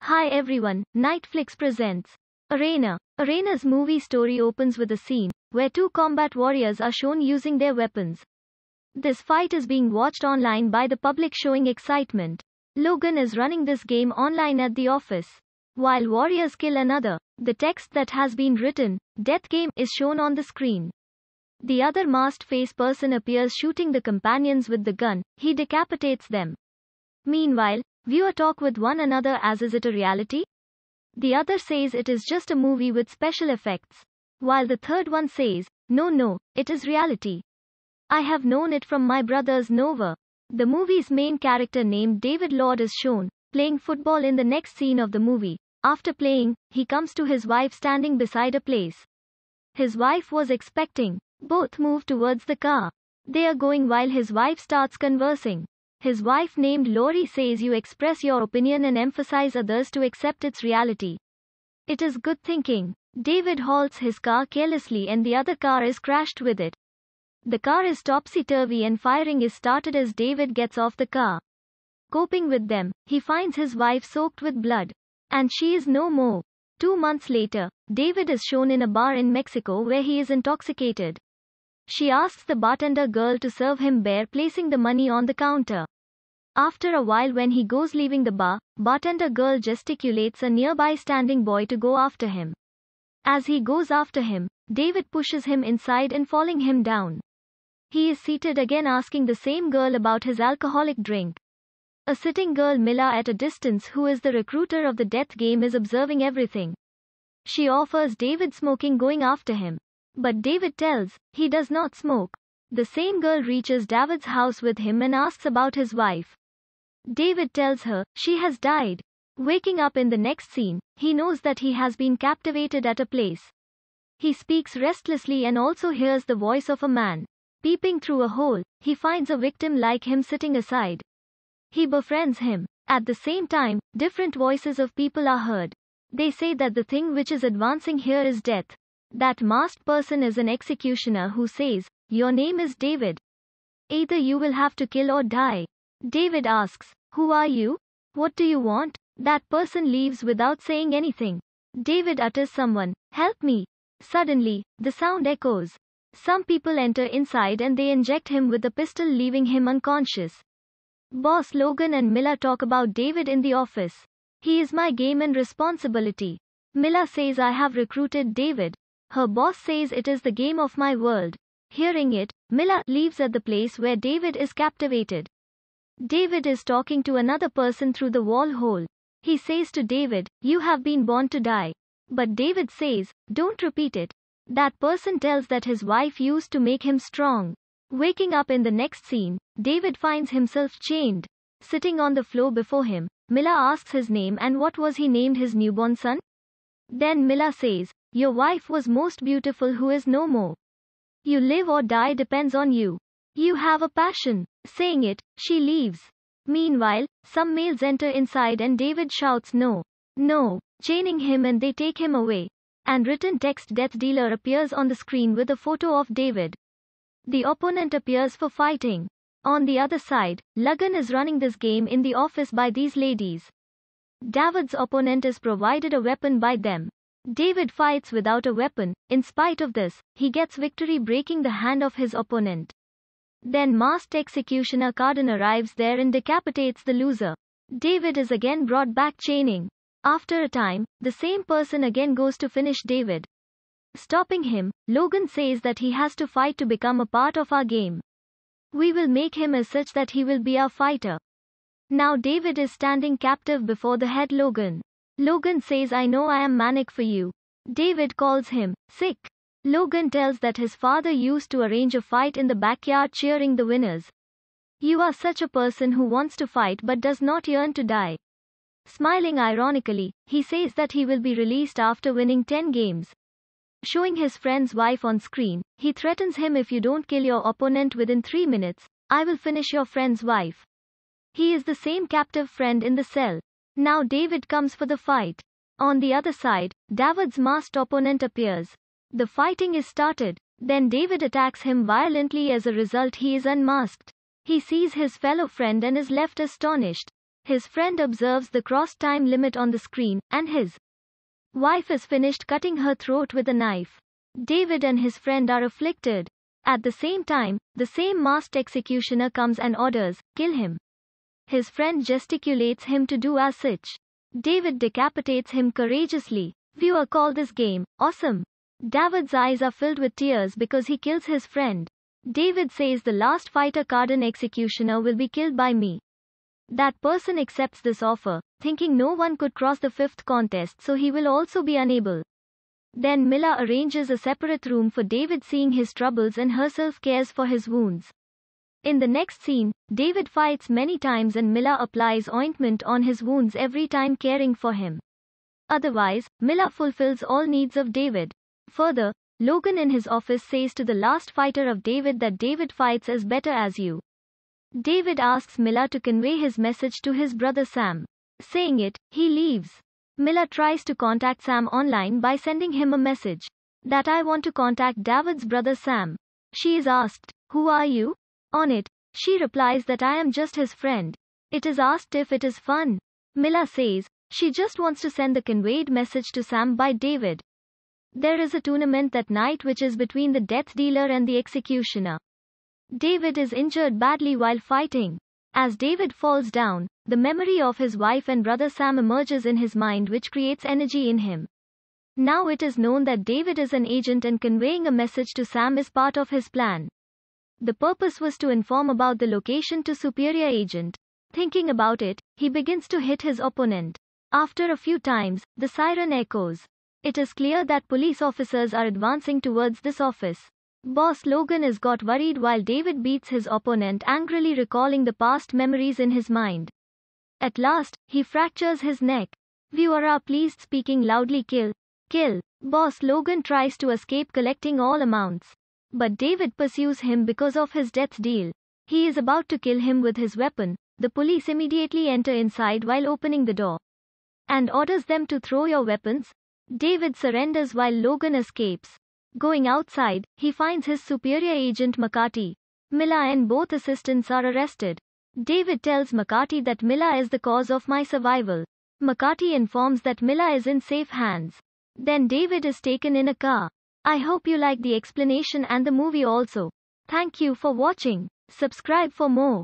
Hi everyone, Nightflix presents Arena. Arena's movie story opens with a scene where two combat warriors are shown using their weapons. This fight is being watched online by the public, showing excitement. Logan is running this game online at the office. While warriors kill another, the text that has been written, "Death Game," is shown on the screen. The other masked face person appears shooting the companions with the gun. He decapitates them. Meanwhile, viewer talk with one another as, is it a reality? The other says it is just a movie with special effects. While the third one says, no, it is reality. I have known it from my brothers Nova. The movie's main character named David Lord is shown playing football in the next scene of the movie. After playing, he comes to his wife standing beside a place his wife was expecting. Both move towards the car they are going while his wife starts conversing. His wife named Lori says, "You express your opinion and emphasize others to accept its reality. It is good thinking." David halts his car carelessly and the other car is crashed with it. The car is topsy-turvy and firing is started as David gets off the car. Coping with them, he finds his wife soaked with blood. And she is no more. 2 months later, David is shown in a bar in Mexico where he is intoxicated. She asks the bartender girl to serve him beer, placing the money on the counter. After a while, when he goes leaving the bar, bartender girl gesticulates a nearby standing boy to go after him. As he goes after him, David pushes him inside and falling him down. He is seated again, asking the same girl about his alcoholic drink. A sitting girl, Mila, at a distance, who is the recruiter of the Death Game, is observing everything. She offers David smoking, going after him. But David tells he does not smoke. The same girl reaches David's house with him and asks about his wife. David tells her she has died. Waking up in the next scene, he knows that he has been captivated at a place. He speaks restlessly and also hears the voice of a man. Peeping through a hole, he finds a victim like him sitting aside. He befriends him. At the same time, different voices of people are heard. They say that the thing which is advancing here is death. That masked person is an executioner who says, "Your name is David. Either you will have to kill or die." David asks, "Who are you? What do you want?" That person leaves without saying anything. David utters, "Someone, help me." Suddenly, the sound echoes. Some people enter inside and they inject him with a pistol, leaving him unconscious. Boss Logan and Mila talk about David in the office. "He is my game and responsibility." Mila says, "I have recruited David." Her boss says, "It is the game of my world." Hearing it, Mila leaves at the place where David is captivated. David is talking to another person through the wall hole. He says to David, "You have been born to die." But David says, "Don't repeat it." That person tells that his wife used to make him strong. Waking up in the next scene, David finds himself chained. Sitting on the floor before him, Mila asks his name and what was he named his newborn son. Then Mila says, "Your wife was most beautiful, who is no more. You live or die depends on you. You have a passion." Saying it, she leaves. Meanwhile, some males enter inside and David shouts, "No, no," chaining him, and they take him away. And written text, "Death Dealer," appears on the screen with a photo of David. The opponent appears for fighting. On the other side, Logan is running this game in the office by these ladies. David's opponent is provided a weapon by them. David fights without a weapon. In spite of this, he gets victory, breaking the hand of his opponent. Then masked executioner Cardin arrives there and decapitates the loser. David is again brought back chaining. After a time, the same person again goes to finish David. Stopping him, Logan says that he has to fight to become a part of our game. "We will make him as such that he will be our fighter." Now David is standing captive before the head Logan. Logan says, "I know I am manic for you." David calls him sick. Logan tells that his father used to arrange a fight in the backyard, cheering the winners. "You are such a person who wants to fight but does not yearn to die." Smiling ironically, he says that he will be released after winning 10 games. Showing his friend's wife on screen, he threatens him, "If you don't kill your opponent within 3 minutes, I will finish your friend's wife." He is the same captive friend in the cell. Now David comes for the fight. On the other side, David's masked opponent appears. The fighting is started. Then David attacks him violently. As a result, he is unmasked. He sees his fellow friend and is left astonished. His friend observes the crossed time limit on the screen, and his wife is finished cutting her throat with a knife. David and his friend are afflicted. At the same time, the same masked executioner comes and orders, "Kill him." His friend gesticulates him to do as such. David decapitates him courageously. Viewer call this game awesome. David's eyes are filled with tears because he kills his friend. David says the last fighter Carden executioner will be killed by me. That person accepts this offer, thinking no one could cross the fifth contest, so he will also be unable. Then Mila arranges a separate room for David, seeing his troubles, and herself cares for his wounds. In the next scene, David fights many times and Mila applies ointment on his wounds every time, caring for him. Otherwise, Mila fulfills all needs of David. Further, Logan in his office says to the last fighter of David that David fights as better as you. David asks Mila to convey his message to his brother Sam. Saying it, he leaves. Mila tries to contact Sam online by sending him a message that "I want to contact David's brother Sam." She is asked, "Who are you?" On it, she replies that "I am just his friend." It is asked if it is fun. Mila says she just wants to send the conveyed message to Sam by David. There is a tournament that night which is between the death dealer and the executioner. David is injured badly while fighting. As David falls down, the memory of his wife and brother Sam emerges in his mind, which creates energy in him. Now it is known that David is an agent and conveying a message to Sam is part of his plan. The purpose was to inform about the location to superior agent. Thinking about it, he begins to hit his opponent. After a few times, the siren echoes. It is clear that police officers are advancing towards this office. Boss Logan is got worried while David beats his opponent, angrily recalling the past memories in his mind. At last, he fractures his neck. Viewer are pleased, speaking loudly, "Kill! Kill!" Boss Logan tries to escape, collecting all amounts. But David pursues him because of his death deal. He is about to kill him with his weapon. The police immediately enter inside while opening the door and orders them to throw your weapons. David surrenders while Logan escapes. Going outside, he finds his superior agent McCarty. Mila and both assistants are arrested. David tells McCarty that "Mila is the cause of my survival." McCarty informs that Mila is in safe hands. Then David is taken in a car. I hope you like the explanation and the movie also. Thank you for watching. Subscribe for more.